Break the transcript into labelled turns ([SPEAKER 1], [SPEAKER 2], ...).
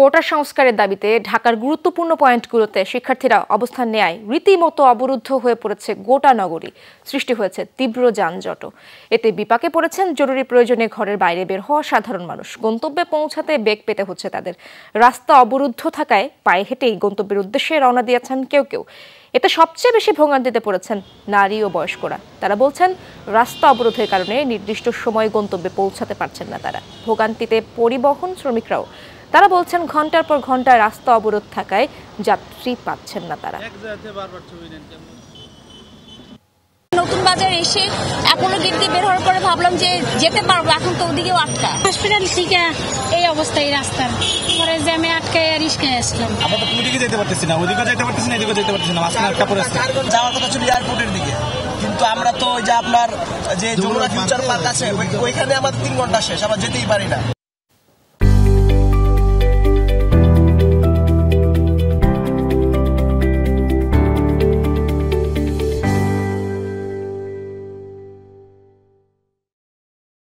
[SPEAKER 1] কোটা সংস্কারের দাবিতে ঢাকার গুরুত্বপূর্ণ পয়েন্টগুলোতে শিক্ষার্থীরা অবস্থান নেয় রীতিমতো অবরুদ্ধ হয়ে পড়েছে গোটা নগরী। সৃষ্টি হয়েছে তীব্র যানজট। এতে বিপাকে পড়েছেন জরুরি প্রয়োজনে ঘরের বাইরে বের হওয়া সাধারণ মানুষ। গন্তব্যে পৌঁছাতে বেগ পেতে হচ্ছে তাদের। রাস্তা অবরুদ্ধ থাকায় পায়ে হেঁটেই গন্তব্যের উদ্দেশ্যে রওনা দিয়েছেন কেউ কেউ। এতে সবচেয়ে বেশি ভোগান্তিতে পড়েছেন নারী ও বয়স্করা। তারা বলছেন, রাস্তা অবরোধের কারণে নির্দিষ্ট সময়ে গন্তব্যে পৌঁছাতে পারছেন না তারা। ভোগান্তিতে পরিবহন শ্রমিকরাও। তারা বলছেন, ঘন্টার পর ঘন্টা রাস্তা অবরোধ থাকায় যাত্রী পাচ্ছেন না তারা।
[SPEAKER 2] নতুন বাজার এসে অ্যাপোলো গেট দিয়ে বের হওয়ার পরে ভাবলাম যে যেতে পারবো, এখন তো ওদিকেও আটকা।
[SPEAKER 3] হসপিটাল থেকে এই অবস্থা, এই রাস্তার পরে জ্যামে আটকায় রিস্কায় আসলাম।
[SPEAKER 4] আমরা তো ওদিকে যেতে পারতেছি না, ওদিকে যেতে পারতেছি না, এদিকে যেতে পারতেছি না, মাঝখানে আটকা পড়ে আছে।
[SPEAKER 5] যাওয়ার কথা ছিল এয়ারপোর্টের দিকে, কিন্তু আমরা তো ওই যে আপনার যে যমুনা ফিউচার পার্ক আছে ওইখানে আমাদের 3 ঘন্টা শেষ, আমরা যেতেই পারি না।